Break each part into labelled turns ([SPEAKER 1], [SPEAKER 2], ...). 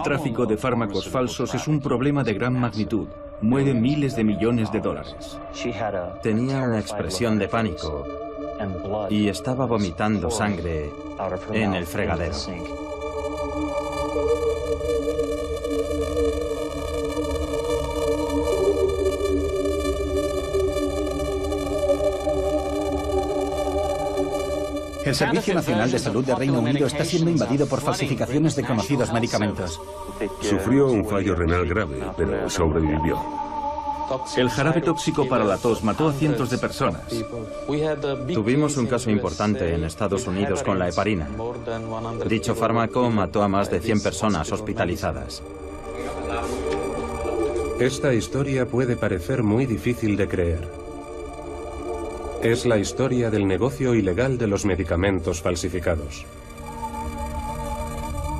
[SPEAKER 1] tráfico de fármacos falsos es un problema de gran magnitud. Mueve miles de millones de dólares.
[SPEAKER 2] Tenía una expresión de pánico y estaba vomitando sangre en el fregadero.
[SPEAKER 3] El Servicio Nacional de Salud de Reino Unido está siendo invadido por falsificaciones de conocidos medicamentos.
[SPEAKER 4] Sufrió un fallo renal grave, pero sobrevivió.
[SPEAKER 1] El jarabe tóxico para la tos mató a cientos de personas.
[SPEAKER 2] Tuvimos un caso importante en Estados Unidos con la heparina. Dicho fármaco mató a más de 100 personas hospitalizadas.
[SPEAKER 5] Esta historia puede parecer muy difícil de creer. Es la historia del negocio ilegal de los medicamentos falsificados.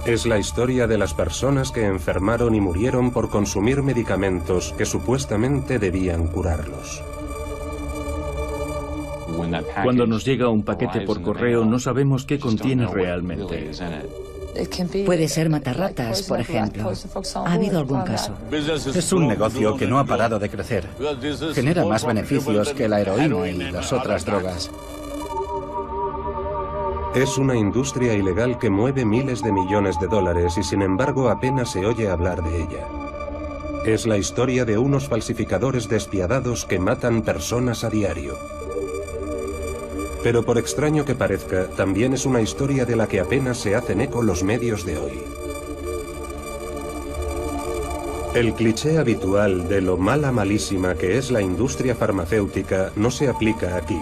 [SPEAKER 5] Es la historia de las personas que enfermaron y murieron por consumir medicamentos que supuestamente debían curarlos.
[SPEAKER 1] Cuando nos llega un paquete por correo, no sabemos qué contiene realmente.
[SPEAKER 6] Puede ser matarratas, por ejemplo. ¿Ha habido algún caso?
[SPEAKER 3] Es un negocio que no ha parado de crecer. Genera más beneficios que la heroína y las otras drogas.
[SPEAKER 5] Es una industria ilegal que mueve miles de millones de dólares y sin embargo apenas se oye hablar de ella. Es la historia de unos falsificadores despiadados que matan personas a diario. Pero por extraño que parezca, también es una historia de la que apenas se hacen eco los medios de hoy. El cliché habitual de lo mala malísima que es la industria farmacéutica no se aplica aquí.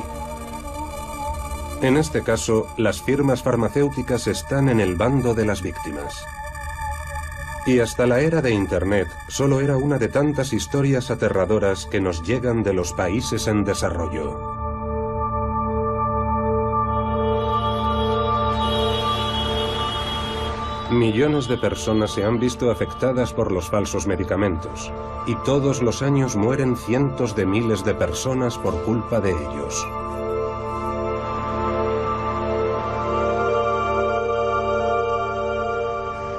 [SPEAKER 5] En este caso, las firmas farmacéuticas están en el bando de las víctimas. Y hasta la era de Internet, solo era una de tantas historias aterradoras que nos llegan de los países en desarrollo. Millones de personas se han visto afectadas por los falsos medicamentos, y todos los años mueren cientos de miles de personas por culpa de ellos.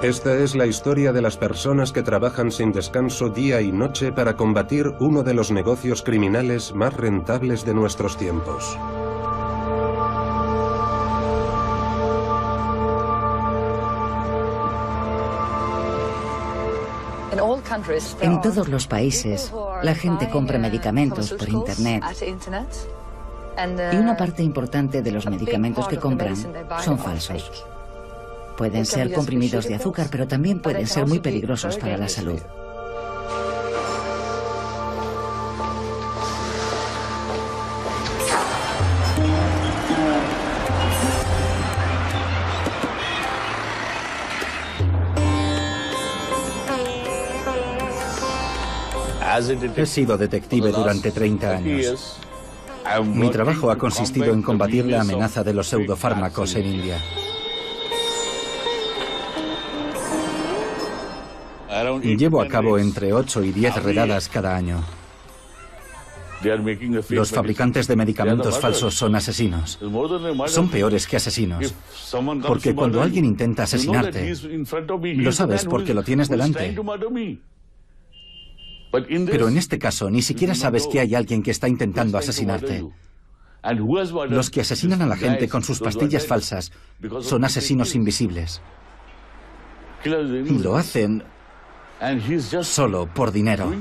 [SPEAKER 5] Esta es la historia de las personas que trabajan sin descanso día y noche para combatir uno de los negocios criminales más rentables de nuestros tiempos.
[SPEAKER 6] En todos los países, la gente compra medicamentos por Internet. Y una parte importante de los medicamentos que compran son falsos. Pueden ser comprimidos de azúcar, pero también pueden ser muy peligrosos para la salud.
[SPEAKER 3] He sido detective durante 30 años. Mi trabajo ha consistido en combatir la amenaza de los pseudofármacos en India. Llevo a cabo entre 8 y 10 redadas cada año. Los fabricantes de medicamentos falsos son asesinos. Son peores que asesinos. Porque cuando alguien intenta asesinarte, lo sabes porque lo tienes delante. Pero en este caso, ni siquiera sabes que hay alguien que está intentando asesinarte. Los que asesinan a la gente con sus pastillas falsas son asesinos invisibles. Y lo hacen solo por dinero.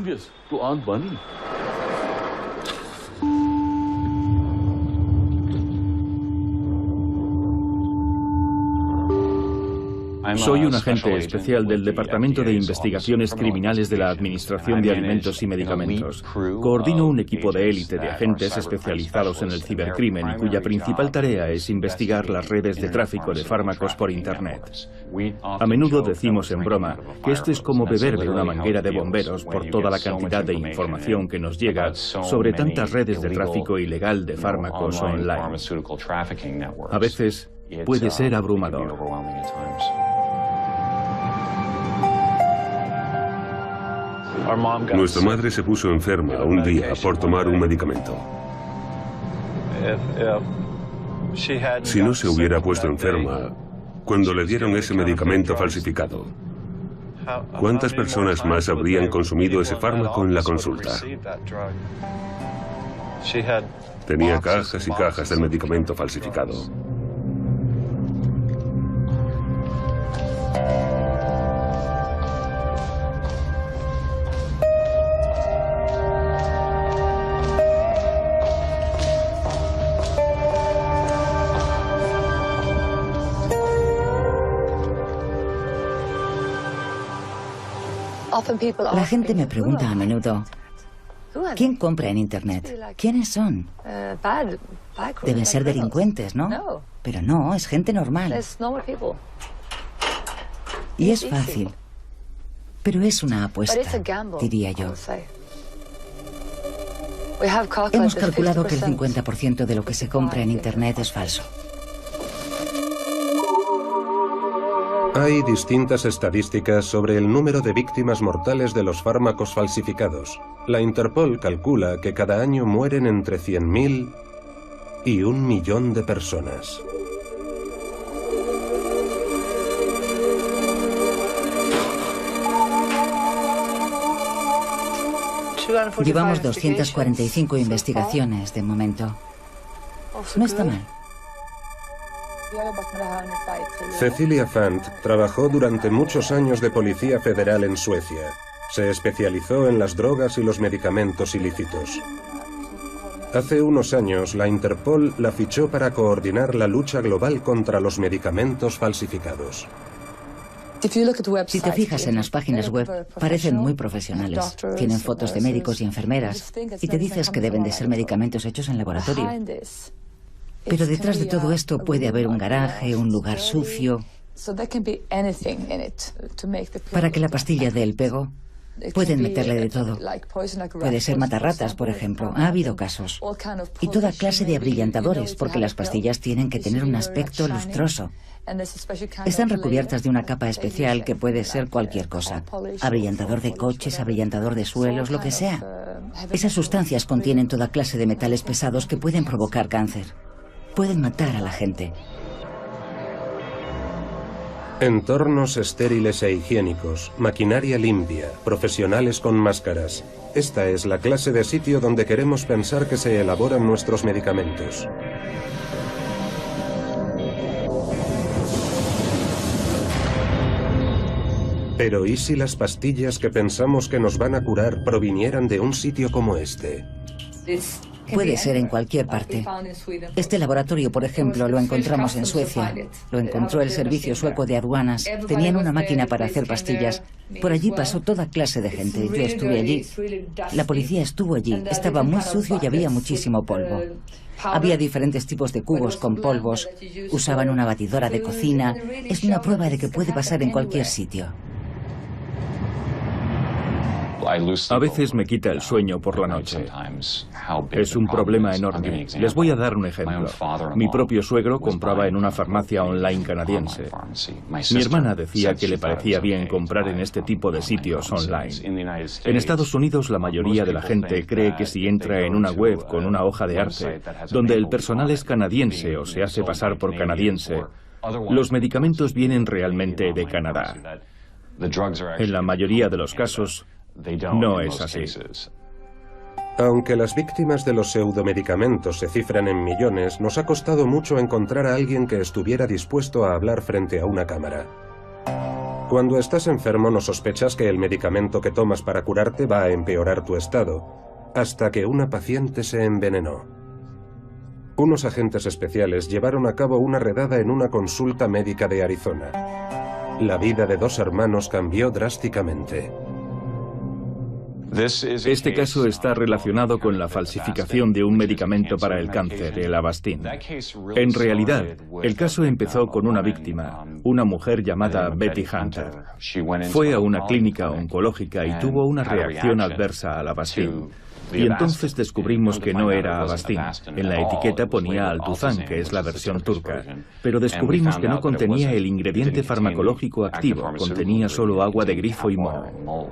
[SPEAKER 1] Soy un agente especial del Departamento de Investigaciones Criminales de la Administración de Alimentos y Medicamentos. Coordino un equipo de élite de agentes especializados en el cibercrimen y cuya principal tarea es investigar las redes de tráfico de fármacos por Internet. A menudo decimos en broma que esto es como beber de una manguera de bomberos por toda la cantidad de información que nos llega sobre tantas redes de tráfico ilegal de fármacos online. A veces puede ser abrumador.
[SPEAKER 4] Nuestra madre se puso enferma un día por tomar un medicamento. Si no se hubiera puesto enferma, cuando le dieron ese medicamento falsificado, ¿Cuántas personas más habrían consumido ese fármaco en la consulta? Tenía cajas y cajas del medicamento falsificado.
[SPEAKER 6] La gente me pregunta a menudo, ¿quién compra en Internet? ¿Quiénes son? Deben ser delincuentes, ¿no? Pero no, es gente normal. Y es fácil. Pero es una apuesta, diría yo. Hemos calculado que el 50% de lo que se compra en Internet es falso.
[SPEAKER 5] Hay distintas estadísticas sobre el número de víctimas mortales de los fármacos falsificados. La Interpol calcula que cada año mueren entre 100.000 y 1 millón de personas.
[SPEAKER 6] Llevamos 245 investigaciones de momento. No está mal.
[SPEAKER 5] Cecilia Fant trabajó durante muchos años de policía federal en Suecia. Se especializó en las drogas y los medicamentos ilícitos. Hace unos años, la Interpol la fichó para coordinar la lucha global contra los medicamentos falsificados.
[SPEAKER 6] Si te fijas en las páginas web, parecen muy profesionales. Tienen fotos de médicos y enfermeras y te dices que deben de ser medicamentos hechos en laboratorio. Pero detrás de todo esto puede haber un garaje, un lugar sucio. Para que la pastilla dé el pego, pueden meterle de todo. Puede ser matarratas, por ejemplo. Ha habido casos. Y toda clase de abrillantadores, porque las pastillas tienen que tener un aspecto lustroso. Están recubiertas de una capa especial que puede ser cualquier cosa. Abrillantador de coches, abrillantador de suelos, lo que sea. Esas sustancias contienen toda clase de metales pesados que pueden provocar cáncer. Pueden matar a la gente.
[SPEAKER 5] Entornos estériles e higiénicos, maquinaria limpia, profesionales con máscaras. Esta es la clase de sitio donde queremos pensar que se elaboran nuestros medicamentos. Pero ¿y si las pastillas que pensamos que nos van a curar provinieran de un sitio como este?
[SPEAKER 6] Puede ser en cualquier parte. Este laboratorio, por ejemplo, lo encontramos en Suecia. Lo encontró el servicio sueco de aduanas. Tenían una máquina para hacer pastillas. Por allí pasó toda clase de gente. Yo estuve allí. La policía estuvo allí. Estaba muy sucio y había muchísimo polvo. Había diferentes tipos de cubos con polvos. Usaban una batidora de cocina. Es una prueba de que puede pasar en cualquier sitio.
[SPEAKER 1] A veces me quita el sueño por la noche. Es un problema enorme. Les voy a dar un ejemplo. Mi propio suegro compraba en una farmacia online canadiense. Mi hermana decía que le parecía bien comprar en este tipo de sitios online. En Estados Unidos, la mayoría de la gente cree que si entra en una web con una hoja de arte, donde el personal es canadiense o se hace pasar por canadiense, los medicamentos vienen realmente de Canadá. En la mayoría de los casos, no es así.
[SPEAKER 5] Aunque las víctimas de los pseudomedicamentos se cifran en millones, nos ha costado mucho encontrar a alguien que estuviera dispuesto a hablar frente a una cámara. Cuando estás enfermo no sospechas que el medicamento que tomas para curarte va a empeorar tu estado, hasta que una paciente se envenenó. Unos agentes especiales llevaron a cabo una redada en una consulta médica de Arizona. La vida de 2 hermanos cambió drásticamente.
[SPEAKER 1] Este caso está relacionado con la falsificación de un medicamento para el cáncer, el Avastin. En realidad, el caso empezó con una víctima, una mujer llamada Betty Hunter. Fue a una clínica oncológica y tuvo una reacción adversa al Avastin. Y entonces descubrimos que no era Avastin. En la etiqueta ponía Altuzan, que es la versión turca. Pero descubrimos que no contenía el ingrediente farmacológico activo, contenía solo agua de grifo y moho.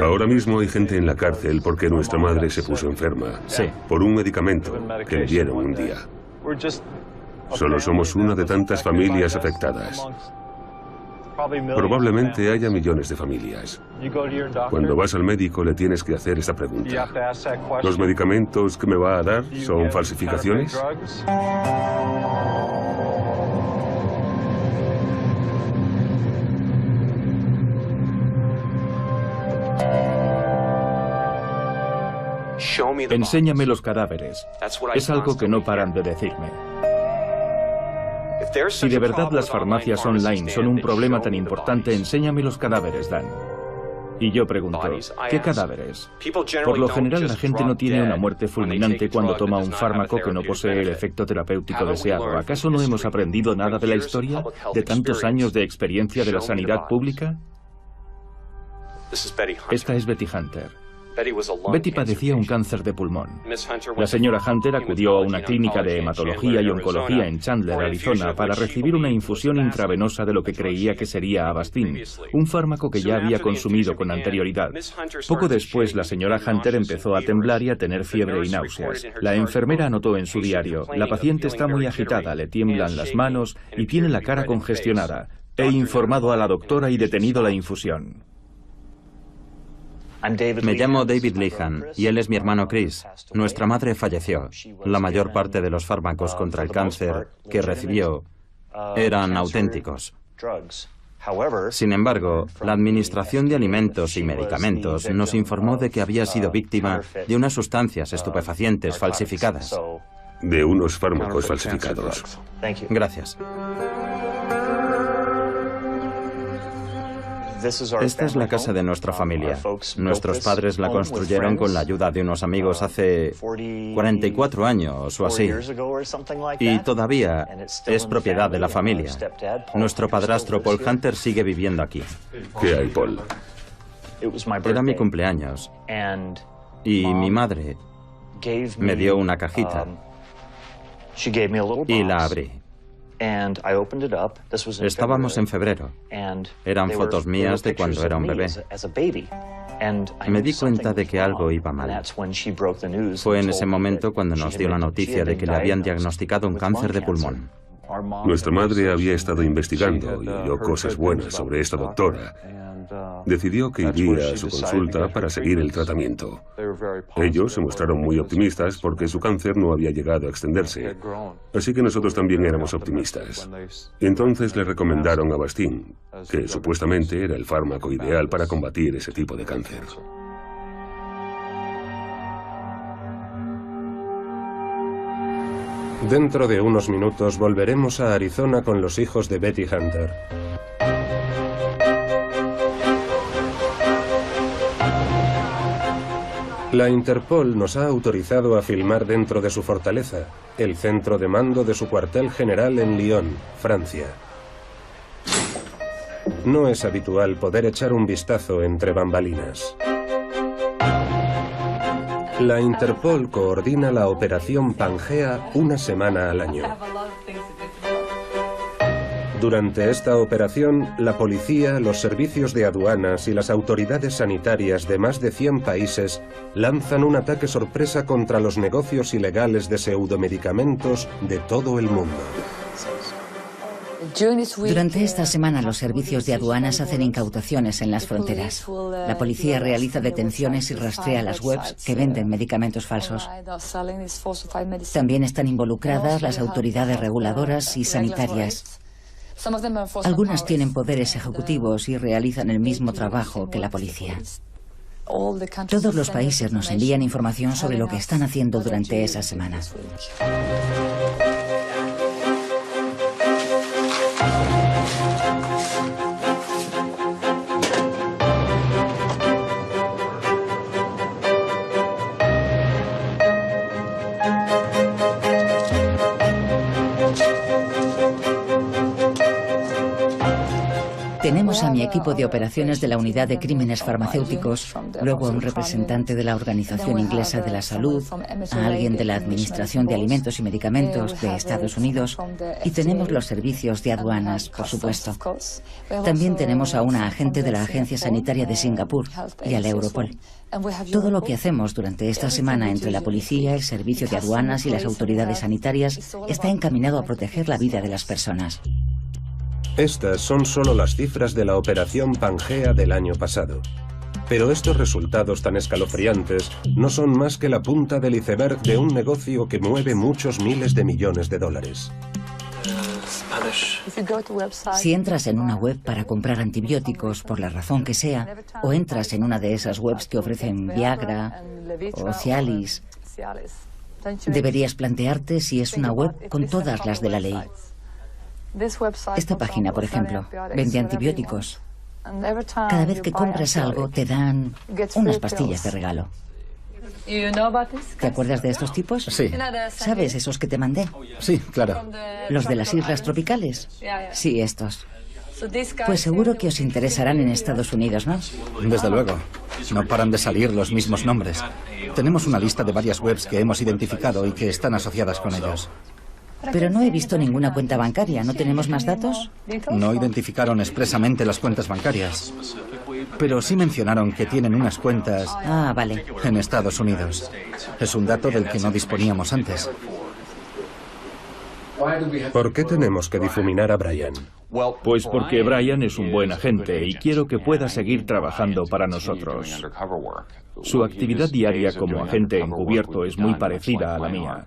[SPEAKER 4] Ahora mismo hay gente en la cárcel porque nuestra madre se puso enferma.
[SPEAKER 2] Sí.
[SPEAKER 4] Por un medicamento que le dieron un día. Solo somos una de tantas familias afectadas. Probablemente haya millones de familias. Cuando vas al médico le tienes que hacer esta pregunta. ¿Los medicamentos que me va a dar son falsificaciones?
[SPEAKER 1] Enséñame los cadáveres. Es algo que no paran de decirme. Si de verdad las farmacias online son un problema tan importante, enséñame los cadáveres, Dan. Y yo pregunto, ¿qué cadáveres? Por lo general la gente no tiene una muerte fulminante cuando toma un fármaco que no posee el efecto terapéutico deseado. ¿Acaso no hemos aprendido nada de la historia? ¿De tantos años de experiencia de la sanidad pública? Esta es Betty Hunter. Betty padecía un cáncer de pulmón. La señora Hunter acudió a una clínica de hematología y oncología en Chandler, Arizona, para recibir una infusión intravenosa de lo que creía que sería Avastin, un fármaco que ya había consumido con anterioridad. Poco después, la señora Hunter empezó a temblar y a tener fiebre y náuseas. La enfermera anotó en su diario: la paciente está muy agitada, le tiemblan las manos y tiene la cara congestionada. He informado a la doctora y detenido la infusión.
[SPEAKER 2] Me llamo David Lehan y él es mi hermano Chris. Nuestra madre falleció. La mayor parte de los fármacos contra el cáncer que recibió eran auténticos. Sin embargo, la Administración de Alimentos y Medicamentos nos informó de que había sido víctima de unas sustancias estupefacientes falsificadas.
[SPEAKER 4] De unos fármacos falsificados.
[SPEAKER 2] Gracias. Esta es la casa de nuestra familia. Nuestros padres la construyeron con la ayuda de unos amigos hace 44 años o así. Y todavía es propiedad de la familia. Nuestro padrastro Paul Hunter sigue viviendo aquí.
[SPEAKER 4] ¿Qué hay, Paul?
[SPEAKER 2] Era mi cumpleaños. Y mi madre me dio una cajita. Y la abrí. Estábamos en febrero. Eran fotos mías de cuando era un bebé. Me di cuenta de que algo iba mal. Fue en ese momento cuando nos dio la noticia de que le habían diagnosticado un cáncer de pulmón.
[SPEAKER 4] Nuestra madre había estado investigando y oyó cosas buenas sobre esta doctora. Decidió que iría a su consulta para seguir el tratamiento. Ellos se mostraron muy optimistas porque su cáncer no había llegado a extenderse. Así que nosotros también éramos optimistas. Entonces le recomendaron Avastin, que supuestamente era el fármaco ideal para combatir ese tipo de cáncer.
[SPEAKER 5] Dentro de unos minutos volveremos a Arizona con los hijos de Betty Hunter. La Interpol nos ha autorizado a filmar dentro de su fortaleza, el centro de mando de su cuartel general en Lyon, Francia. No es habitual poder echar un vistazo entre bambalinas. La Interpol coordina la operación Pangea una semana al año. Durante esta operación, la policía, los servicios de aduanas y las autoridades sanitarias de más de 100 países lanzan un ataque sorpresa contra los negocios ilegales de pseudomedicamentos de todo el mundo.
[SPEAKER 6] Durante esta semana los servicios de aduanas hacen incautaciones en las fronteras. La policía realiza detenciones y rastrea las webs que venden medicamentos falsos. También están involucradas las autoridades reguladoras y sanitarias. Algunas tienen poderes ejecutivos y realizan el mismo trabajo que la policía. Todos los países nos envían información sobre lo que están haciendo durante esa semana. Tenemos a mi equipo de operaciones de la Unidad de Crímenes Farmacéuticos, luego a un representante de la Organización Inglesa de la Salud, a alguien de la Administración de Alimentos y Medicamentos de Estados Unidos, y tenemos los servicios de aduanas, por supuesto. También tenemos a una agente de la Agencia Sanitaria de Singapur y a la Europol. Todo lo que hacemos durante esta semana entre la policía, el servicio de aduanas y las autoridades sanitarias está encaminado a proteger la vida de las personas.
[SPEAKER 5] Estas son solo las cifras de la operación Pangea del año pasado. Pero estos resultados tan escalofriantes no son más que la punta del iceberg de un negocio que mueve muchos miles de millones de dólares.
[SPEAKER 6] Si entras en una web para comprar antibióticos, por la razón que sea, o entras en una de esas webs que ofrecen Viagra o Cialis, deberías plantearte si es una web con todas las de la ley. Esta página, por ejemplo, vende antibióticos. Cada vez que compras algo, te dan unas pastillas de regalo. ¿Te acuerdas de estos tipos?
[SPEAKER 3] Sí.
[SPEAKER 6] ¿Sabes esos que te mandé?
[SPEAKER 3] Sí, claro.
[SPEAKER 6] ¿Los de las islas tropicales? Sí, estos. Pues seguro que os interesarán en Estados Unidos, ¿no?
[SPEAKER 3] Desde luego. No paran de salir los mismos nombres. Tenemos una lista de varias webs que hemos identificado y que están asociadas con ellos.
[SPEAKER 6] Pero no he visto ninguna cuenta bancaria. ¿No tenemos más datos?
[SPEAKER 3] No identificaron expresamente las cuentas bancarias, pero sí mencionaron que tienen unas cuentas
[SPEAKER 6] vale.
[SPEAKER 3] en Estados Unidos. Es un dato del que no disponíamos antes.
[SPEAKER 5] ¿Por qué tenemos que difuminar a Brian?
[SPEAKER 1] Pues porque Brian es un buen agente y quiero que pueda seguir trabajando para nosotros. Su actividad diaria como agente encubierto es muy parecida a la mía.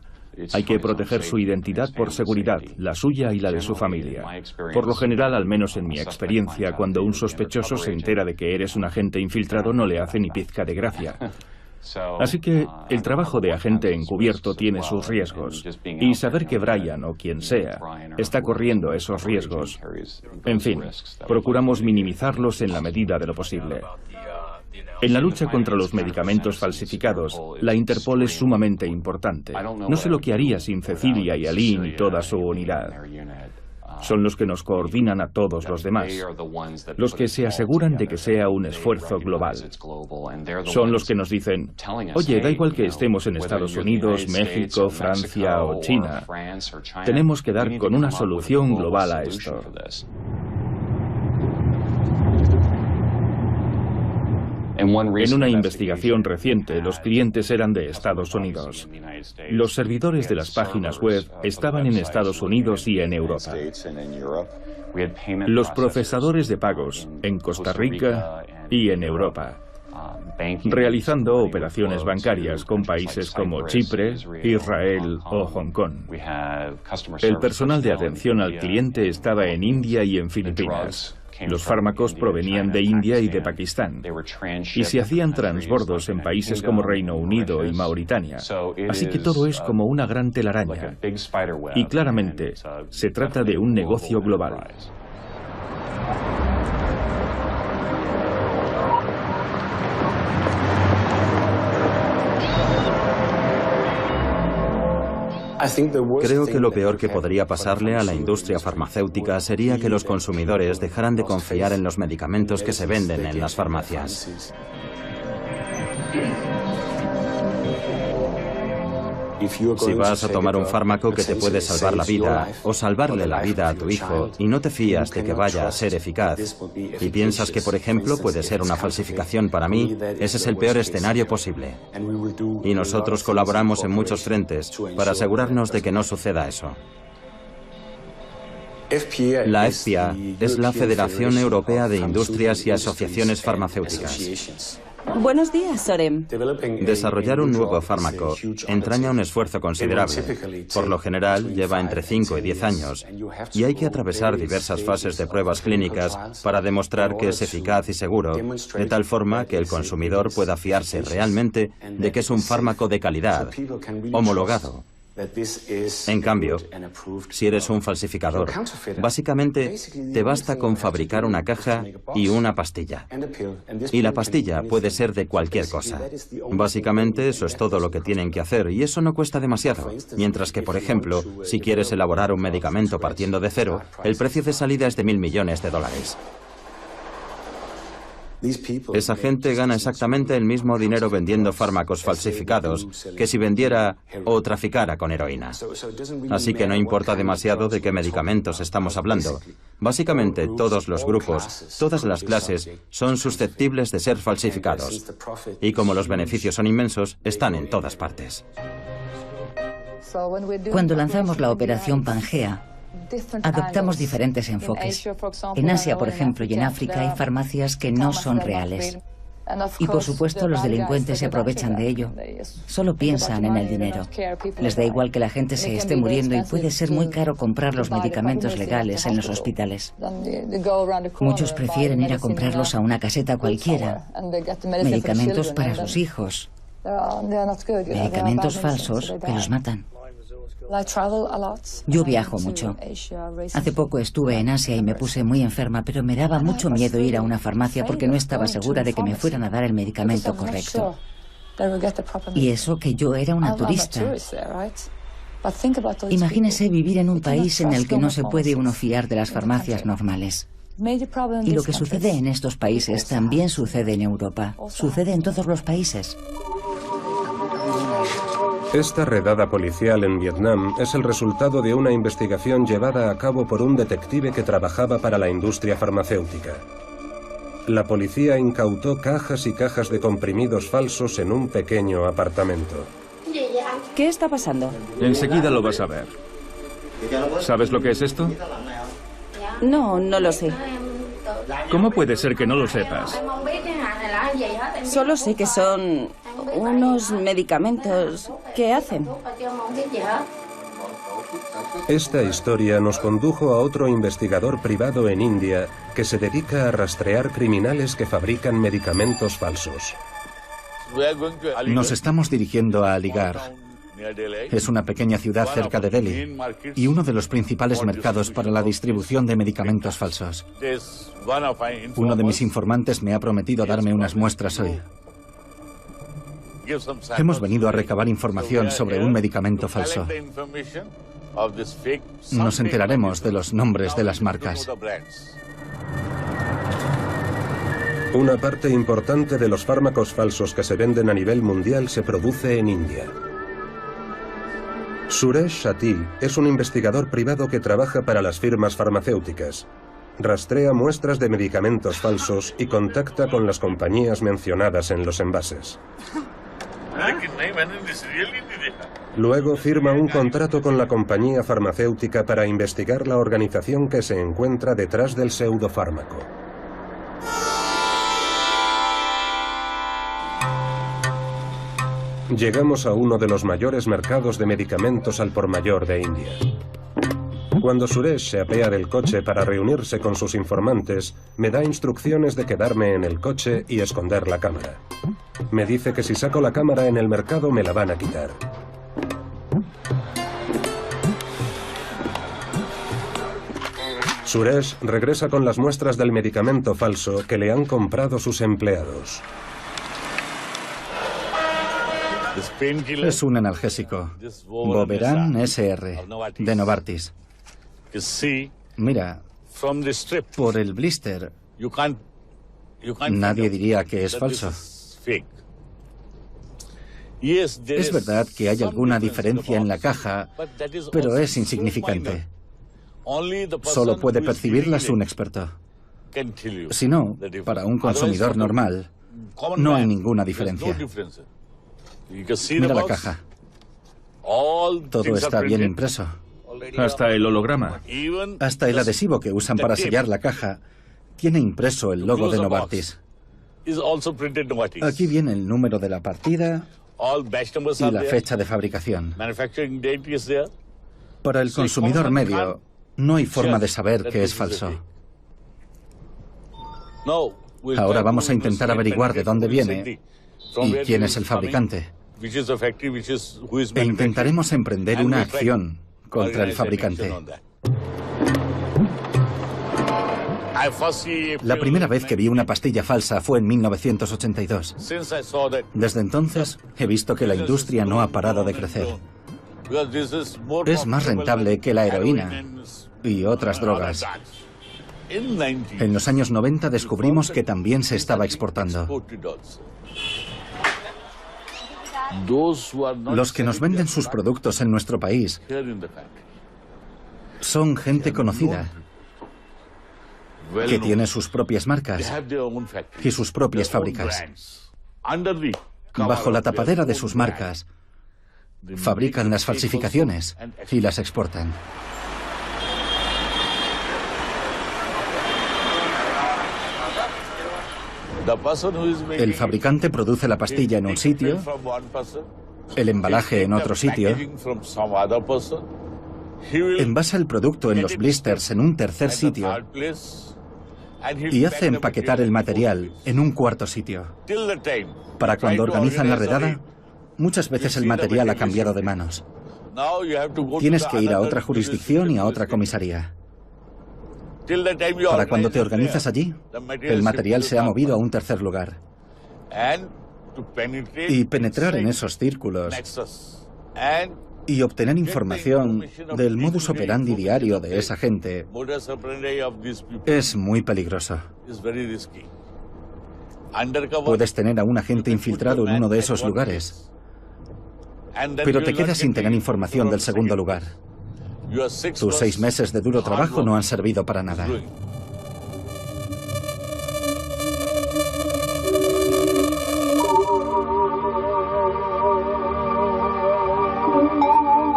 [SPEAKER 1] Hay que proteger su identidad por seguridad, la suya y la de su familia. Por lo general, al menos en mi experiencia, cuando un sospechoso se entera de que eres un agente infiltrado, no le hace ni pizca de gracia. Así que el trabajo de agente encubierto tiene sus riesgos, y saber que Brian o quien sea está corriendo esos riesgos, en fin, procuramos minimizarlos en la medida de lo posible. En la lucha contra los medicamentos falsificados, la Interpol es sumamente importante. No sé lo que haría sin Cecilia y Aline y toda su unidad. Son los que nos coordinan a todos los demás, los que se aseguran de que sea un esfuerzo global. Son los que nos dicen, oye, da igual que estemos en Estados Unidos, México, Francia o China, tenemos que dar con una solución global a esto. En una investigación reciente, los clientes eran de Estados Unidos. Los servidores de las páginas web estaban en Estados Unidos y en Europa. Los procesadores de pagos en Costa Rica y en Europa, realizando operaciones bancarias con países como Chipre, Israel o Hong Kong. El personal de atención al cliente estaba en India y en Filipinas. Los fármacos provenían de India y de Pakistán, y se hacían transbordos en países como Reino Unido y Mauritania. Así que todo es como una gran telaraña. Y claramente, se trata de un negocio global.
[SPEAKER 2] Creo que lo peor que podría pasarle a la industria farmacéutica sería que los consumidores dejaran de confiar en los medicamentos que se venden en las farmacias. Si vas a tomar un fármaco que te puede salvar la vida o salvarle la vida a tu hijo y no te fías de que vaya a ser eficaz y piensas que, por ejemplo, puede ser una falsificación para mí, ese es el peor escenario posible. Y nosotros colaboramos en muchos frentes para asegurarnos de que no suceda eso. La FPA es la Federación Europea de Industrias y Asociaciones Farmacéuticas.
[SPEAKER 7] Buenos días, Sorem.
[SPEAKER 2] Desarrollar un nuevo fármaco entraña un esfuerzo considerable. Por lo general, lleva entre 5 y 10 años, y hay que atravesar diversas fases de pruebas clínicas para demostrar que es eficaz y seguro, de tal forma que el consumidor pueda fiarse realmente de que es un fármaco de calidad, homologado. En cambio, si eres un falsificador, básicamente te basta con fabricar una caja y una pastilla. Y la pastilla puede ser de cualquier cosa. Básicamente eso es todo lo que tienen que hacer y eso no cuesta demasiado. Mientras que, por ejemplo, si quieres elaborar un medicamento partiendo de cero, el precio de salida es de $1.000 millones. Esa gente gana exactamente el mismo dinero vendiendo fármacos falsificados que si vendiera o traficara con heroína. Así que no importa demasiado de qué medicamentos estamos hablando. Básicamente todos los grupos, todas las clases, son susceptibles de ser falsificados. Y como los beneficios son inmensos, están en todas partes.
[SPEAKER 6] Cuando lanzamos la operación Pangea, adoptamos diferentes enfoques. En Asia, por ejemplo, y en África hay farmacias que no son reales. Y por supuesto los delincuentes se aprovechan de ello. Solo piensan en el dinero. Les da igual que la gente se esté muriendo y puede ser muy caro comprar los medicamentos legales en los hospitales. Muchos prefieren ir a comprarlos a una caseta cualquiera. Medicamentos para sus hijos. Medicamentos falsos que los matan. Yo viajo mucho. Hace poco estuve en Asia y me puse muy enferma, pero me daba mucho miedo ir a una farmacia porque no estaba segura de que me fueran a dar el medicamento correcto. Y eso que yo era una turista. Imagínese vivir en un país en el que no se puede uno fiar de las farmacias normales. Y lo que sucede en estos países también sucede en Europa. Sucede en todos los países.
[SPEAKER 5] Esta redada policial en Vietnam es el resultado de una investigación llevada a cabo por un detective que trabajaba para la industria farmacéutica. La policía incautó cajas y cajas de comprimidos falsos en un pequeño apartamento.
[SPEAKER 7] ¿Qué está pasando?
[SPEAKER 1] Enseguida lo vas a ver. ¿Sabes lo que es esto?
[SPEAKER 7] No, no lo sé.
[SPEAKER 1] ¿Cómo puede ser que no lo sepas?
[SPEAKER 7] Solo sé que son unos medicamentos. ¿Qué hacen?
[SPEAKER 5] Esta historia nos condujo a otro investigador privado en India que se dedica a rastrear criminales que fabrican medicamentos falsos.
[SPEAKER 3] Nos estamos dirigiendo a Aligarh. Es una pequeña ciudad cerca de Delhi y uno de los principales mercados para la distribución de medicamentos falsos. Uno de mis informantes me ha prometido darme unas muestras hoy. Hemos venido a recabar información sobre un medicamento falso. Nos enteraremos de los nombres de las marcas.
[SPEAKER 5] Una parte importante de los fármacos falsos que se venden a nivel mundial se produce en India. Suresh Sati es un investigador privado que trabaja para las firmas farmacéuticas. Rastrea muestras de medicamentos falsos y contacta con las compañías mencionadas en los envases. Luego firma un contrato con la compañía farmacéutica para investigar la organización que se encuentra detrás del pseudofármaco. Llegamos a uno de los mayores mercados de medicamentos al por mayor de India. Cuando Suresh se apea del coche para reunirse con sus informantes, me da instrucciones de quedarme en el coche y esconder la cámara. Me dice que si saco la cámara en el mercado me la van a quitar. Suresh regresa con las muestras del medicamento falso que le han comprado sus empleados.
[SPEAKER 3] Es un analgésico. Boveran SR, de Novartis. Mira, por el blister, nadie diría que es falso. Es verdad que hay alguna diferencia en la caja, pero es insignificante. Solo puede percibirlas un experto. Si no, para un consumidor normal, no hay ninguna diferencia. Mira la caja. Todo está bien impreso.
[SPEAKER 1] Hasta el holograma.
[SPEAKER 3] Hasta el adhesivo que usan para sellar la caja tiene impreso el logo de Novartis. Aquí viene el número de la partida y la fecha de fabricación. Para el consumidor medio, no hay forma de saber que es falso. Ahora vamos a intentar averiguar de dónde viene y quién es el fabricante. E intentaremos emprender una acción contra el fabricante. La primera vez que vi una pastilla falsa fue en 1982. Desde entonces, he visto que la industria no ha parado de crecer. Es más rentable que la heroína y otras drogas. En los años 90 descubrimos que también se estaba exportando. Los que nos venden sus productos en nuestro país son gente conocida, que tiene sus propias marcas y sus propias fábricas. Bajo la tapadera de sus marcas, fabrican las falsificaciones y las exportan. El fabricante produce la pastilla en un sitio, el embalaje en otro sitio, envasa el producto en los blisters en un tercer sitio y hace empaquetar el material en un cuarto sitio. Para cuando organizan la redada, muchas veces el material ha cambiado de manos. Tienes que ir a otra jurisdicción y a otra comisaría. Para cuando te organizas allí, el material se ha movido a un tercer lugar. Y penetrar en esos círculos y obtener información del modus operandi diario de esa gente es muy peligroso. Puedes tener a un agente infiltrado en uno de esos lugares, pero te quedas sin tener información del segundo lugar. Tus 6 meses de duro trabajo no han servido para nada.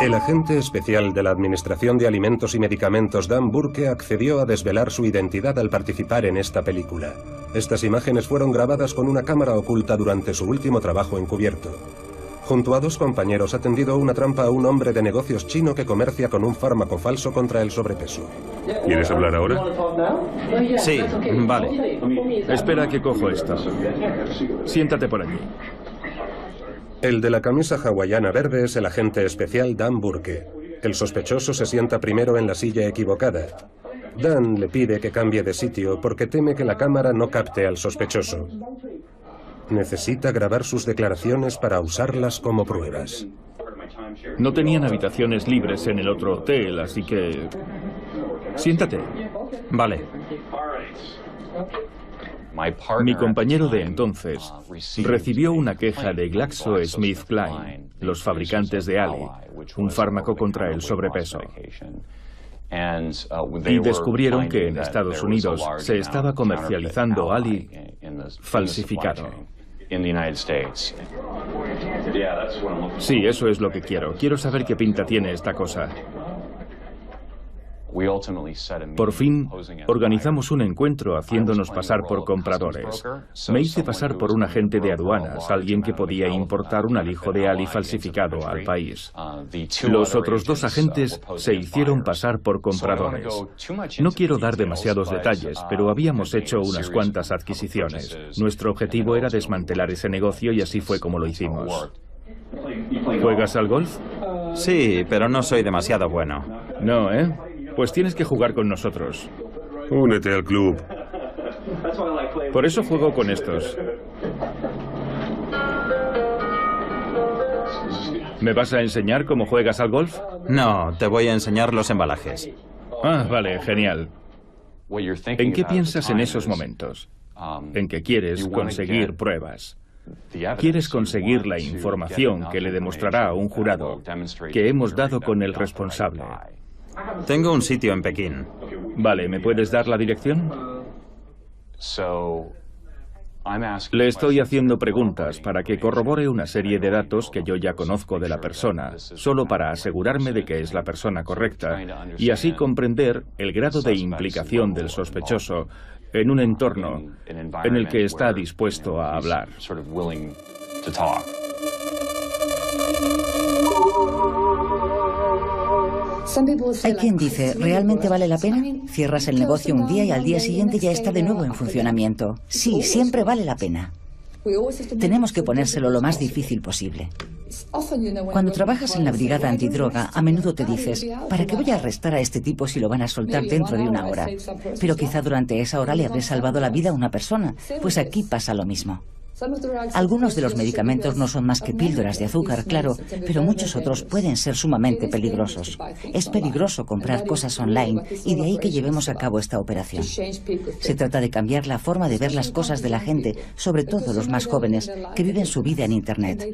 [SPEAKER 5] El agente especial de la Administración de Alimentos y Medicamentos Dan Burke accedió a desvelar su identidad al participar en esta película. Estas imágenes fueron grabadas con una cámara oculta durante su último trabajo encubierto. Junto a 2 compañeros ha tendido una trampa a un hombre de negocios chino que comercia con un fármaco falso contra el sobrepeso.
[SPEAKER 4] ¿Quieres hablar ahora?
[SPEAKER 2] Sí, vale.
[SPEAKER 1] Espera que cojo esto. Siéntate por aquí.
[SPEAKER 5] El de la camisa hawaiana verde es el agente especial Dan Burke. El sospechoso se sienta primero en la silla equivocada. Dan le pide que cambie de sitio porque teme que la cámara no capte al sospechoso. Necesita grabar sus declaraciones para usarlas como pruebas.
[SPEAKER 1] No tenían habitaciones libres en el otro hotel, así que... Siéntate.
[SPEAKER 2] Vale.
[SPEAKER 1] Mi compañero de entonces recibió una queja de GlaxoSmithKline, los fabricantes de Ali, un fármaco contra el sobrepeso. Y descubrieron que en Estados Unidos se estaba comercializando Ali falsificado. Sí, eso es lo que quiero. Quiero saber qué pinta tiene esta cosa. Por fin, organizamos un encuentro haciéndonos pasar por compradores. Me hice pasar por un agente de aduanas, alguien que podía importar un alijo de Ali falsificado al país. Los otros 2 agentes se hicieron pasar por compradores. No quiero dar demasiados detalles, pero habíamos hecho unas cuantas adquisiciones. Nuestro objetivo era desmantelar ese negocio y así fue como lo hicimos. ¿Juegas al golf?
[SPEAKER 2] Sí, pero no soy demasiado bueno.
[SPEAKER 1] No, ¿eh? Pues tienes que jugar con nosotros.
[SPEAKER 4] Únete al club.
[SPEAKER 1] Por eso juego con estos. ¿Me vas a enseñar cómo juegas al golf?
[SPEAKER 2] No, te voy a enseñar los embalajes.
[SPEAKER 1] Ah, vale, genial. ¿En qué piensas en esos momentos? En que quieres conseguir pruebas. Quieres conseguir la información que le demostrará a un jurado que hemos dado con el responsable.
[SPEAKER 2] Tengo un sitio en Pekín.
[SPEAKER 1] Vale, ¿me puedes dar la dirección? Le estoy haciendo preguntas para que corrobore una serie de datos que yo ya conozco de la persona, solo para asegurarme de que es la persona correcta y así comprender el grado de implicación del sospechoso en un entorno en el que está dispuesto a hablar.
[SPEAKER 6] Hay quien dice, ¿realmente vale la pena? Cierras el negocio un día y al día siguiente ya está de nuevo en funcionamiento. Sí, siempre vale la pena. Tenemos que ponérselo lo más difícil posible. Cuando trabajas en la brigada antidroga, a menudo te dices, ¿para qué voy a arrestar a este tipo si lo van a soltar dentro de 1 hora? Pero quizá durante esa hora le habré salvado la vida a una persona. Pues aquí pasa lo mismo. Algunos de los medicamentos no son más que píldoras de azúcar, claro, pero muchos otros pueden ser sumamente peligrosos. Es peligroso comprar cosas online y de ahí que llevemos a cabo esta operación. Se trata de cambiar la forma de ver las cosas de la gente, sobre todo los más jóvenes, que viven su vida en Internet.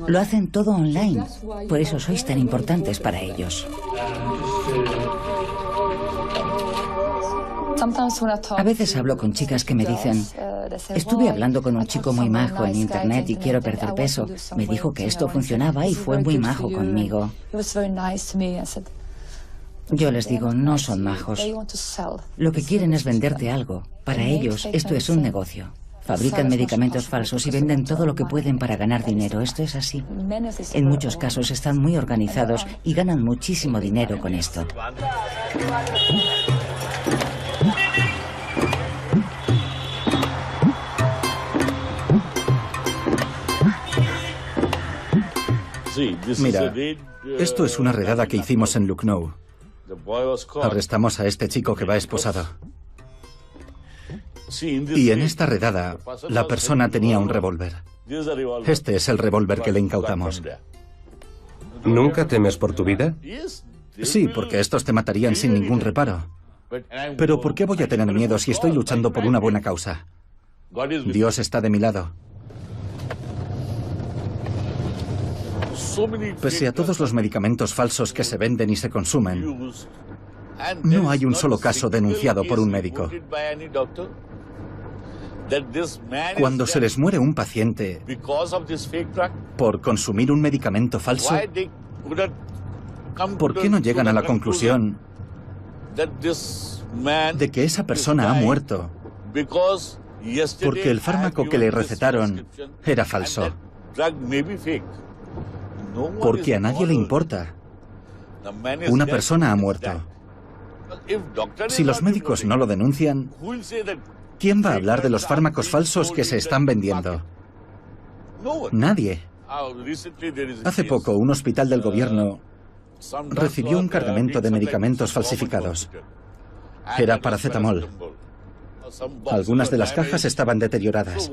[SPEAKER 6] Lo hacen todo online, por eso sois tan importantes para ellos. A veces hablo con chicas que me dicen: estuve hablando con un chico muy majo en Internet y quiero perder peso. Me dijo que esto funcionaba y fue muy majo conmigo. Yo les digo, no son majos. Lo que quieren es venderte algo. Para ellos, esto es un negocio. Fabrican medicamentos falsos y venden todo lo que pueden para ganar dinero. Esto es así. En muchos casos están muy organizados y ganan muchísimo dinero con esto.
[SPEAKER 3] Mira, esto es una redada que hicimos en Lucknow. Arrestamos a este chico que va esposado. Y en esta redada, la persona tenía un revólver. Este es el revólver que le incautamos.
[SPEAKER 5] ¿Nunca temes por tu vida?
[SPEAKER 3] Sí, porque estos te matarían sin ningún reparo. Pero ¿por qué voy a tener miedo si estoy luchando por una buena causa? Dios está de mi lado. Pese a todos los medicamentos falsos que se venden y se consumen, no hay un solo caso denunciado por un médico. Cuando se les muere un paciente por consumir un medicamento falso, ¿por qué no llegan a la conclusión de que esa persona ha muerto porque el fármaco que le recetaron era falso? Porque a nadie le importa. Una persona ha muerto. Si los médicos no lo denuncian, ¿quién va a hablar de los fármacos falsos que se están vendiendo? Nadie. Hace poco, un hospital del gobierno recibió un cargamento de medicamentos falsificados. Era paracetamol. Algunas de las cajas estaban deterioradas.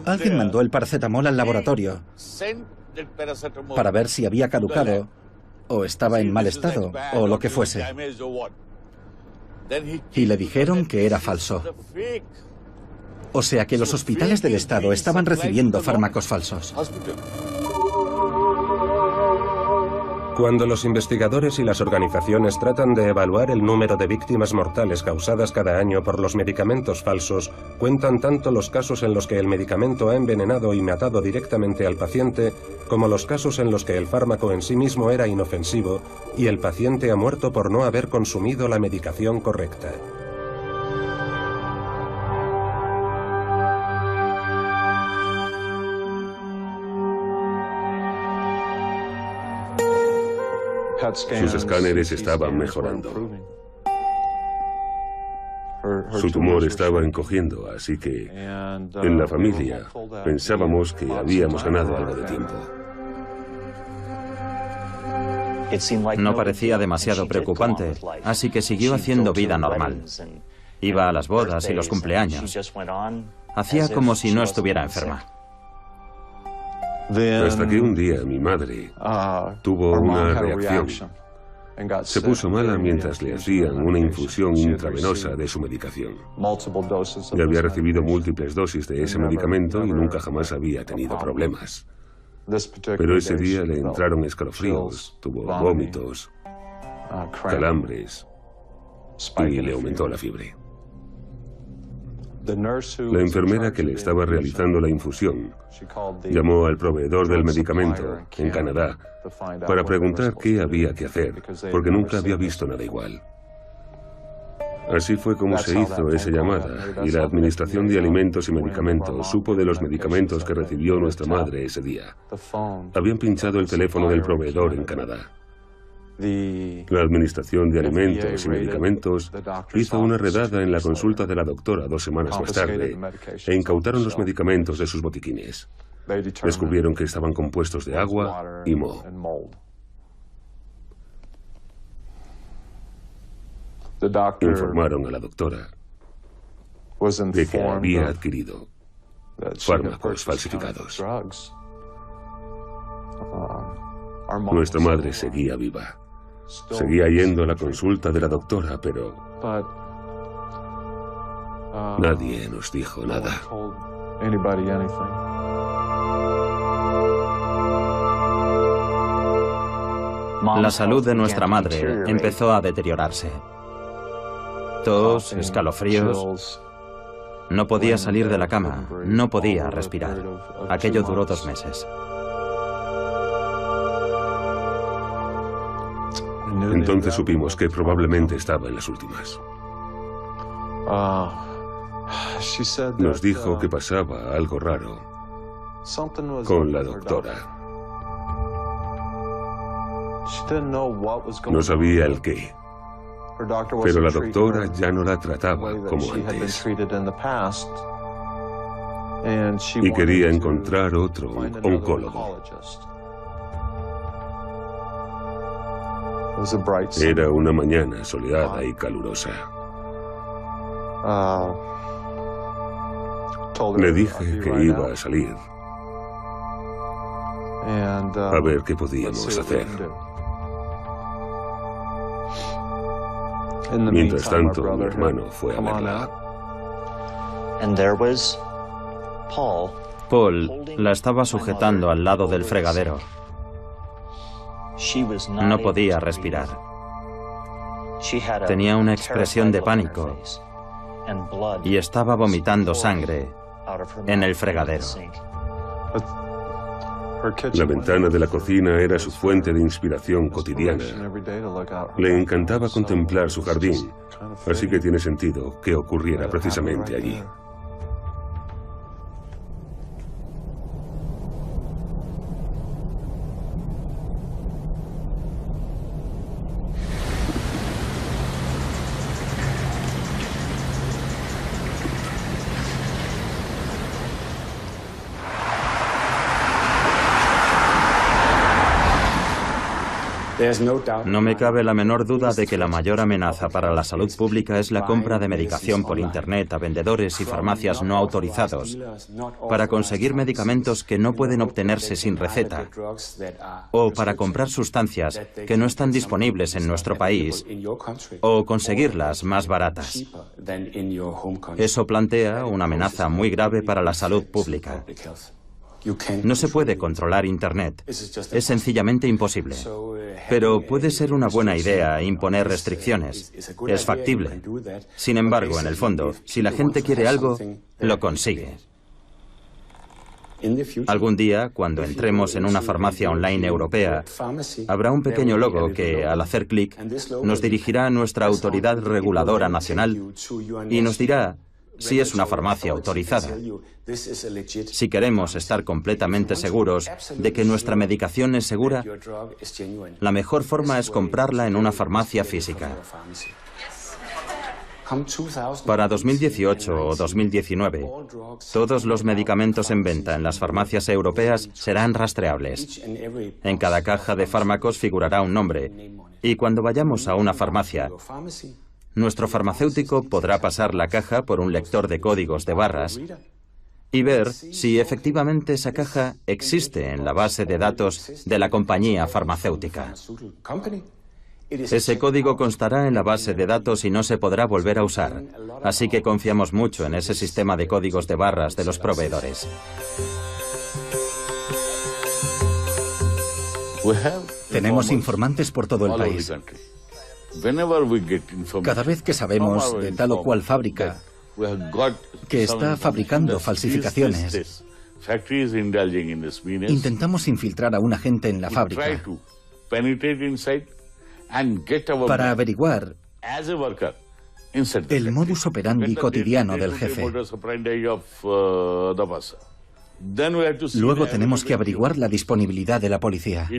[SPEAKER 3] Alguien mandó el paracetamol al laboratorio para ver si había caducado o estaba en mal estado o lo que fuese. Y le dijeron que era falso. O sea que los hospitales del Estado estaban recibiendo fármacos falsos.
[SPEAKER 5] Cuando los investigadores y las organizaciones tratan de evaluar el número de víctimas mortales causadas cada año por los medicamentos falsos, cuentan tanto los casos en los que el medicamento ha envenenado y matado directamente al paciente, como los casos en los que el fármaco en sí mismo era inofensivo y el paciente ha muerto por no haber consumido la medicación correcta.
[SPEAKER 4] Sus escáneres estaban mejorando. Su tumor estaba encogiendo, así que en la familia pensábamos que habíamos ganado algo de tiempo.
[SPEAKER 2] No parecía demasiado preocupante, así que siguió haciendo vida normal. Iba a las bodas y los cumpleaños. Hacía como si no estuviera enferma.
[SPEAKER 4] Hasta que un día mi madre tuvo una reacción. Se puso mala mientras le hacían una infusión intravenosa de su medicación. Ya había recibido múltiples dosis de ese medicamento y nunca jamás había tenido problemas. Pero ese día le entraron escalofríos, tuvo vómitos, calambres y le aumentó la fiebre. La enfermera que le estaba realizando la infusión llamó al proveedor del medicamento en Canadá para preguntar qué había que hacer, porque nunca había visto nada igual. Así fue como se hizo esa llamada y la Administración de Alimentos y Medicamentos supo de los medicamentos que recibió nuestra madre ese día. Habían pinchado el teléfono del proveedor en Canadá. La Administración de Alimentos y Medicamentos hizo una redada en la consulta de la doctora 2 semanas más tarde e incautaron los medicamentos de sus botiquines. Descubrieron que estaban compuestos de agua y moho. Informaron a la doctora de que había adquirido fármacos falsificados. Nuestra madre seguía viva. Seguía yendo a la consulta de la doctora, pero nadie nos dijo nada.
[SPEAKER 2] La salud de nuestra madre empezó a deteriorarse. Tos, escalofríos. No podía salir de la cama, no podía respirar. Aquello duró 2 meses.
[SPEAKER 4] Entonces supimos que probablemente estaba en las últimas. Nos dijo que pasaba algo raro con la doctora. No sabía el qué, pero la doctora ya no la trataba como antes. Y quería encontrar otro oncólogo. Era una mañana soleada y calurosa. Le dije que iba a salir a ver qué podíamos hacer. Mientras tanto, mi hermano fue a verla.
[SPEAKER 2] Paul la estaba sujetando al lado del fregadero. No podía respirar. Tenía una expresión de pánico y estaba vomitando sangre en el fregadero.
[SPEAKER 4] La ventana de la cocina era su fuente de inspiración cotidiana. Le encantaba contemplar su jardín, así que tiene sentido que ocurriera precisamente allí.
[SPEAKER 2] No me cabe la menor duda de que la mayor amenaza para la salud pública es la compra de medicación por Internet a vendedores y farmacias no autorizados para conseguir medicamentos que no pueden obtenerse sin receta o para comprar sustancias que no están disponibles en nuestro país o conseguirlas más baratas. Eso plantea una amenaza muy grave para la salud pública. No se puede controlar Internet. Es sencillamente imposible. Pero puede ser una buena idea imponer restricciones. Es factible. Sin embargo, en el fondo, si la gente quiere algo, lo consigue. Algún día, cuando entremos en una farmacia online europea, habrá un pequeño logo que, al hacer clic, nos dirigirá a nuestra autoridad reguladora nacional y nos dirá si es una farmacia autorizada. Si queremos estar completamente seguros de que nuestra medicación es segura, la mejor forma es comprarla en una farmacia física. Para 2018 o 2019, todos los medicamentos en venta en las farmacias europeas serán rastreables. En cada caja de fármacos figurará un nombre, y cuando vayamos a una farmacia, nuestro farmacéutico podrá pasar la caja por un lector de códigos de barras y ver si efectivamente esa caja existe en la base de datos de la compañía farmacéutica. Ese código constará en la base de datos y no se podrá volver a usar, así que confiamos mucho en ese sistema de códigos de barras de los proveedores.
[SPEAKER 3] Tenemos informantes por todo el país. Cada vez que sabemos de tal o cual fábrica que está fabricando falsificaciones, intentamos infiltrar a un agente en la fábrica para averiguar el modus operandi cotidiano del jefe. Luego tenemos que averiguar la disponibilidad de la policía.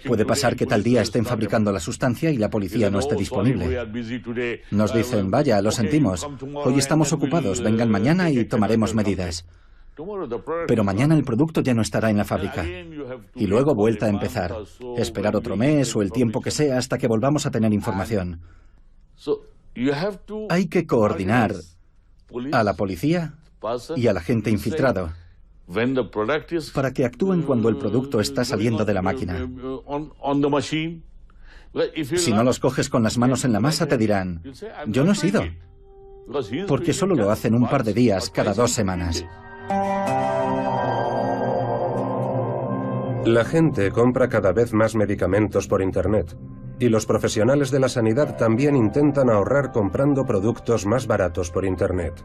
[SPEAKER 3] Puede pasar que tal día estén fabricando la sustancia y la policía no esté disponible. Nos dicen, vaya, lo sentimos, hoy estamos ocupados, vengan mañana y tomaremos medidas. Pero mañana el producto ya no estará en la fábrica. Y luego vuelta a empezar. Esperar otro mes o el tiempo que sea hasta que volvamos a tener información. Hay que coordinar a la policía y al agente infiltrado para que actúen cuando el producto está saliendo de la máquina. Si no los coges con las manos en la masa, te dirán, yo no he sido, porque solo lo hacen un par de días cada 2 semanas.
[SPEAKER 5] La gente compra cada vez más medicamentos por Internet, y los profesionales de la sanidad también intentan ahorrar comprando productos más baratos por Internet.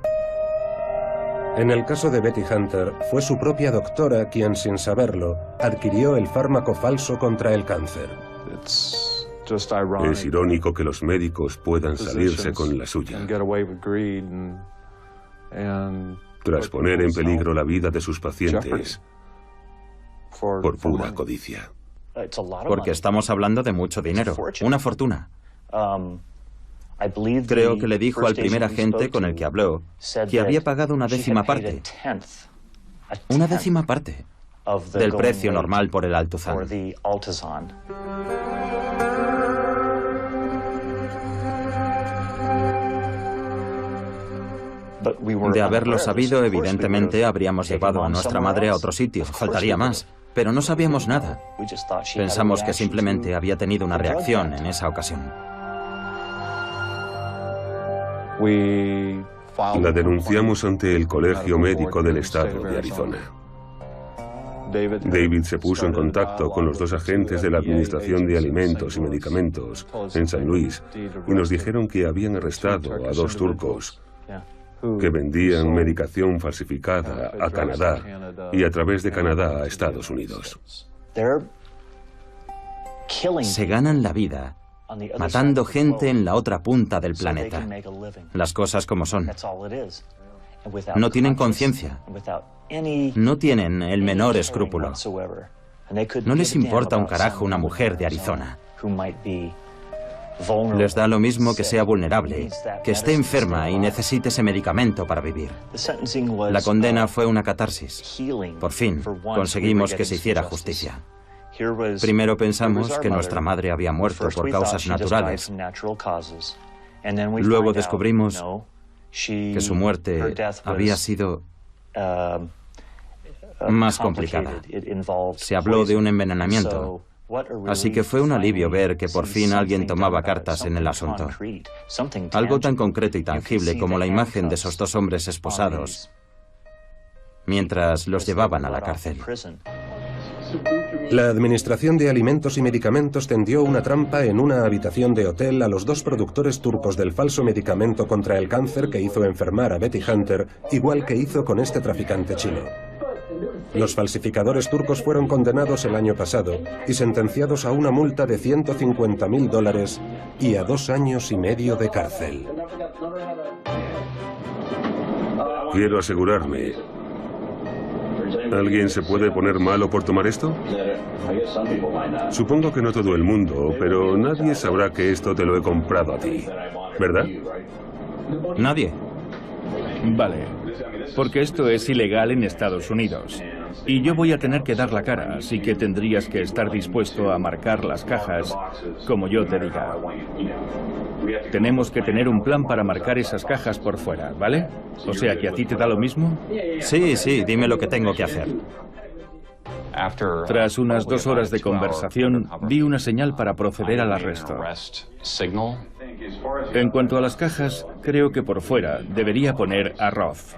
[SPEAKER 5] En el caso de Betty Hunter, fue su propia doctora quien, sin saberlo, adquirió el fármaco falso contra el cáncer.
[SPEAKER 4] Es irónico que los médicos puedan salirse con la suya, tras poner en peligro la vida de sus pacientes por pura codicia.
[SPEAKER 2] Porque estamos hablando de mucho dinero, una fortuna. Creo que le dijo al primer agente con el que habló que había pagado una décima parte del precio normal por el Altuzan. De haberlo sabido, evidentemente habríamos llevado a nuestra madre a otro sitio, faltaría más. Pero no sabíamos nada. Pensamos que simplemente había tenido una reacción en esa ocasión.
[SPEAKER 4] La denunciamos ante el Colegio Médico del Estado de Arizona. David se puso en contacto con los 2 agentes de la Administración de Alimentos y Medicamentos en San Luis y nos dijeron que habían arrestado a 2 turcos que vendían medicación falsificada a Canadá y a través de Canadá a Estados Unidos.
[SPEAKER 2] Se ganan la vida matando gente en la otra punta del planeta. Las cosas como son. No tienen conciencia. No tienen el menor escrúpulo. No les importa un carajo una mujer de Arizona. Les da lo mismo que sea vulnerable, que esté enferma y necesite ese medicamento para vivir. La condena fue una catarsis. Por fin, conseguimos que se hiciera justicia. Primero pensamos que nuestra madre había muerto por causas naturales. Luego descubrimos que su muerte había sido más complicada. Se habló de un envenenamiento. Así que fue un alivio ver que por fin alguien tomaba cartas en el asunto. Algo tan concreto y tangible como la imagen de esos 2 hombres esposados mientras los llevaban a la cárcel.
[SPEAKER 5] La Administración de Alimentos y Medicamentos tendió una trampa en una habitación de hotel a los 2 productores turcos del falso medicamento contra el cáncer que hizo enfermar a Betty Hunter, igual que hizo con este traficante chino. Los falsificadores turcos fueron condenados el año pasado y sentenciados a una multa de $150.000 y a 2 años y medio de cárcel.
[SPEAKER 4] Quiero asegurarme. ¿Alguien se puede poner malo por tomar esto? Supongo que no todo el mundo, pero nadie sabrá que esto te lo he comprado a ti, ¿verdad?
[SPEAKER 2] Nadie.
[SPEAKER 1] Vale, porque esto es ilegal en Estados Unidos. Y yo voy a tener que dar la cara, así que tendrías que estar dispuesto a marcar las cajas como yo te diga. Tenemos que tener un plan para marcar esas cajas por fuera, ¿vale? O sea, ¿que a ti te da lo mismo?
[SPEAKER 2] Sí, dime lo que tengo que hacer.
[SPEAKER 1] Tras unas 2 horas de conversación, vi una señal para proceder al arresto. En cuanto a las cajas, creo que por fuera debería poner arroz.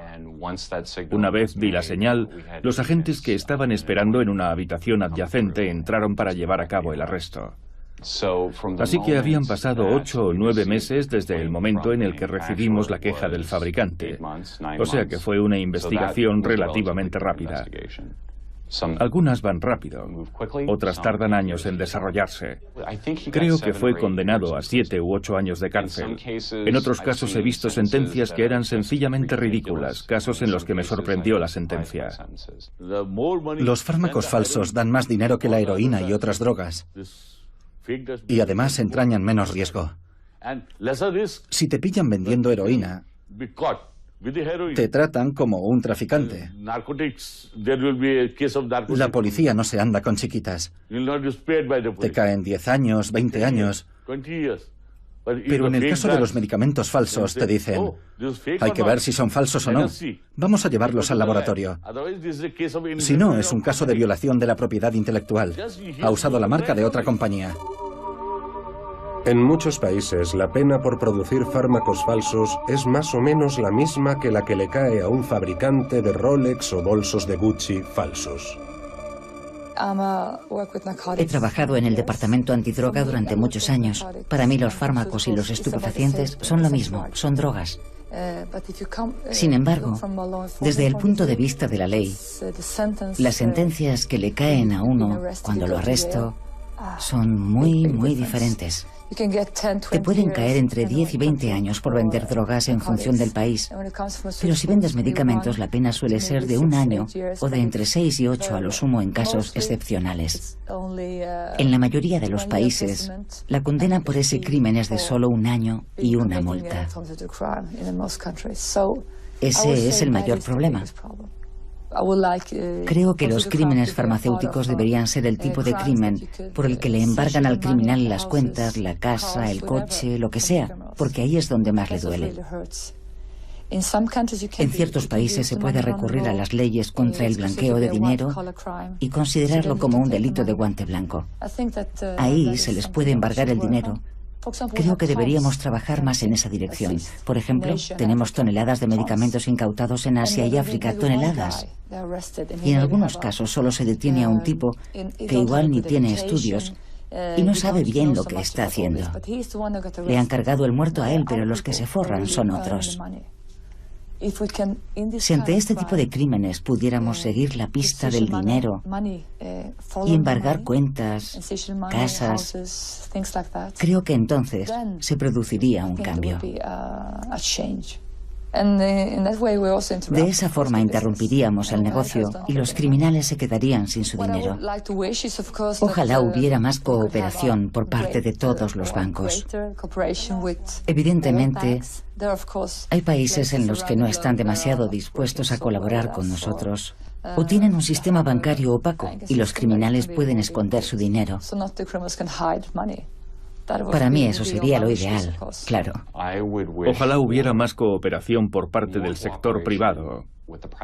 [SPEAKER 1] Una vez vi la señal, los agentes que estaban esperando en una habitación adyacente entraron para llevar a cabo el arresto. Así que habían pasado 8 o 9 meses desde el momento en el que recibimos la queja del fabricante. O sea que fue una investigación relativamente rápida. Algunas van rápido, otras tardan años en desarrollarse. Creo que fue condenado a 7 u 8 años de cárcel. En otros casos he visto sentencias que eran sencillamente ridículas, casos en los que me sorprendió la sentencia.
[SPEAKER 3] Los fármacos falsos dan más dinero que la heroína y otras drogas. Y además entrañan menos riesgo. Si te pillan vendiendo heroína, te tratan como un traficante. La policía no se anda con chiquitas. Te caen 10 años, 20 años. Pero en el caso de los medicamentos falsos te dicen, hay que ver si son falsos o no. Vamos a llevarlos al laboratorio. Si no, es un caso de violación de la propiedad intelectual. Ha usado la marca de otra compañía.
[SPEAKER 5] En muchos países, la pena por producir fármacos falsos es más o menos la misma que la que le cae a un fabricante de Rolex o bolsos de Gucci falsos.
[SPEAKER 6] He trabajado en el departamento antidroga durante muchos años. Para mí los fármacos y los estupefacientes son lo mismo, son drogas. Sin embargo, desde el punto de vista de la ley, las sentencias que le caen a uno cuando lo arresto son muy diferentes. Te pueden caer entre 10 y 20 años por vender drogas en función del país. Pero si vendes medicamentos, la pena suele ser de 1 año o de entre 6 y 8 a lo sumo en casos excepcionales. En la mayoría de los países, la condena por ese crimen es de solo 1 año y una multa. Ese es el mayor problema. Creo que los crímenes farmacéuticos deberían ser el tipo de crimen por el que le embargan al criminal las cuentas, la casa, el coche, lo que sea, porque ahí es donde más le duele. En ciertos países se puede recurrir a las leyes contra el blanqueo de dinero y considerarlo como un delito de guante blanco. Ahí se les puede embargar el dinero. Creo que deberíamos trabajar más en esa dirección. Por ejemplo, tenemos toneladas de medicamentos incautados en Asia y África, toneladas. Y en algunos casos solo se detiene a un tipo que igual ni tiene estudios y no sabe bien lo que está haciendo. Le han cargado el muerto a él, pero los que se forran son otros. Si ante este tipo de crímenes pudiéramos seguir la pista del dinero y embargar cuentas, casas, creo que entonces se produciría un cambio. De esa forma interrumpiríamos el negocio y los criminales se quedarían sin su dinero. Ojalá hubiera más cooperación por parte de todos los bancos. Evidentemente, hay países en los que no están demasiado dispuestos a colaborar con nosotros o tienen un sistema bancario opaco y los criminales pueden esconder su dinero. Para mí eso sería lo ideal, claro.
[SPEAKER 1] Ojalá hubiera más cooperación por parte del sector privado,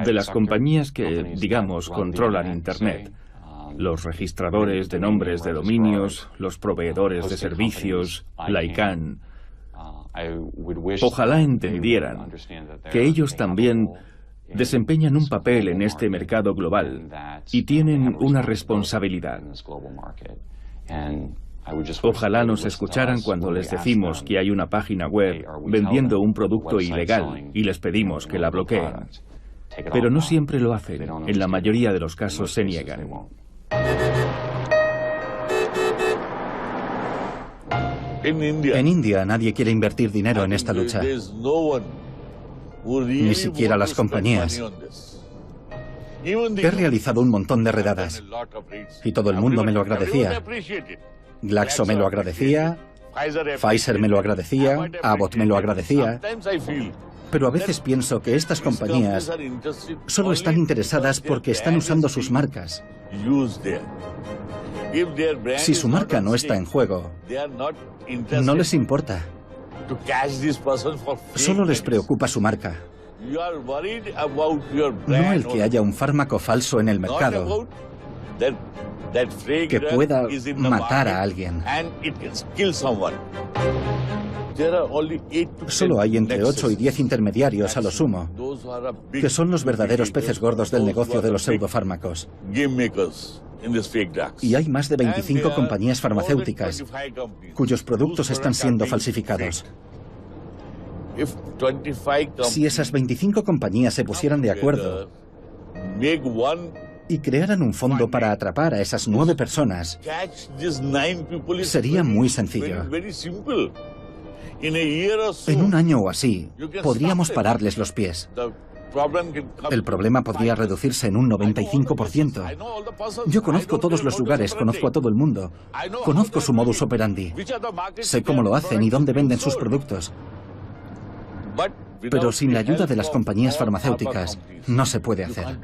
[SPEAKER 1] de las compañías que, digamos, controlan Internet, los registradores de nombres de dominios, los proveedores de servicios, la ICANN. Ojalá entendieran que ellos también desempeñan un papel en este mercado global y tienen una responsabilidad. Ojalá nos escucharan cuando les decimos que hay una página web vendiendo un producto ilegal y les pedimos que la bloqueen. Pero no siempre lo hacen. En la mayoría de los casos se niegan.
[SPEAKER 3] En India nadie quiere invertir dinero en esta lucha. Ni siquiera las compañías. He realizado un montón de redadas y todo el mundo me lo agradecía. Glaxo me lo agradecía, Pfizer me lo agradecía, Abbott me lo agradecía. Pero a veces pienso que estas compañías solo están interesadas porque están usando sus marcas. Si su marca no está en juego, no les importa. Solo les preocupa su marca. No el que haya un fármaco falso en el mercado que pueda matar a alguien. Solo hay entre 8 y 10 intermediarios a lo sumo, que son los verdaderos peces gordos del negocio de los pseudofármacos. Y hay más de 25 compañías farmacéuticas cuyos productos están siendo falsificados. Si esas 25 compañías se pusieran de acuerdo y crearan un fondo para atrapar a esas 9 personas, sería muy sencillo. En 1 año o así, podríamos pararles los pies. El problema podría reducirse en un 95%. Yo conozco todos los lugares, conozco a todo el mundo. Conozco su modus operandi. Sé cómo lo hacen y dónde venden sus productos. Pero sin la ayuda de las compañías farmacéuticas, no se puede hacer.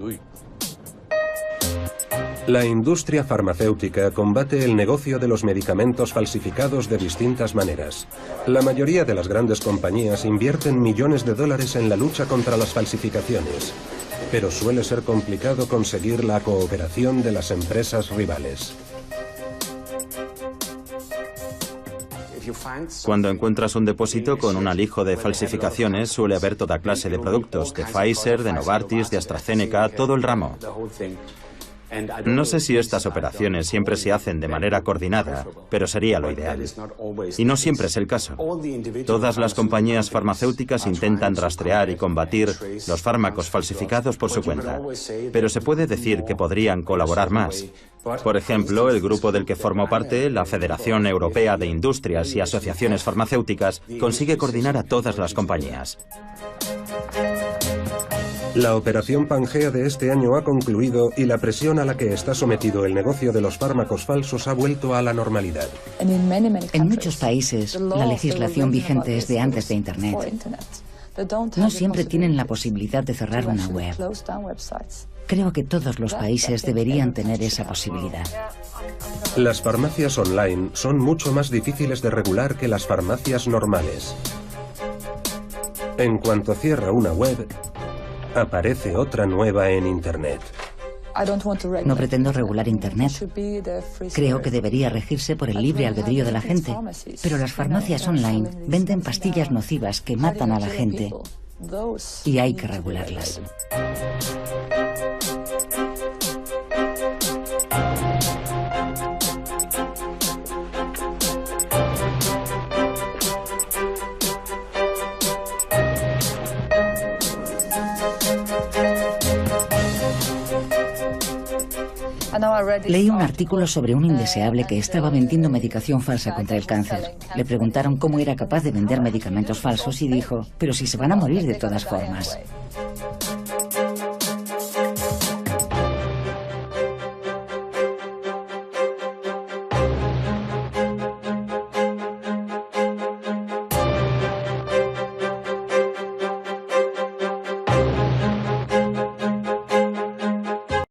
[SPEAKER 5] La industria farmacéutica combate el negocio de los medicamentos falsificados de distintas maneras. La mayoría de las grandes compañías invierten millones de dólares en la lucha contra las falsificaciones, pero suele ser complicado conseguir la cooperación de las empresas rivales.
[SPEAKER 2] Cuando encuentras un depósito con un alijo de falsificaciones, suele haber toda clase de productos, de Pfizer, de Novartis, de AstraZeneca, todo el ramo. No sé si estas operaciones siempre se hacen de manera coordinada, pero sería lo ideal. Y no siempre es el caso. Todas las compañías farmacéuticas intentan rastrear y combatir los fármacos falsificados por su cuenta, pero se puede decir que podrían colaborar más. Por ejemplo, el grupo del que formo parte, la Federación Europea de Industrias y Asociaciones Farmacéuticas, consigue coordinar a todas las compañías.
[SPEAKER 5] La operación Pangea de este año ha concluido y la presión a la que está sometido el negocio de los fármacos falsos ha vuelto a la normalidad.
[SPEAKER 6] En muchos países, la legislación vigente es de antes de Internet. No siempre tienen la posibilidad de cerrar una web. Creo que todos los países deberían tener esa posibilidad.
[SPEAKER 5] Las farmacias online son mucho más difíciles de regular que las farmacias normales. En cuanto cierra una web, aparece otra nueva en Internet.
[SPEAKER 6] No pretendo regular Internet. Creo que debería regirse por el libre albedrío de la gente. Pero las farmacias online venden pastillas nocivas que matan a la gente. Y hay que regularlas. Leí un artículo sobre un indeseable que estaba vendiendo medicación falsa contra el cáncer. Le preguntaron cómo era capaz de vender medicamentos falsos y dijo, pero si se van a morir de todas formas.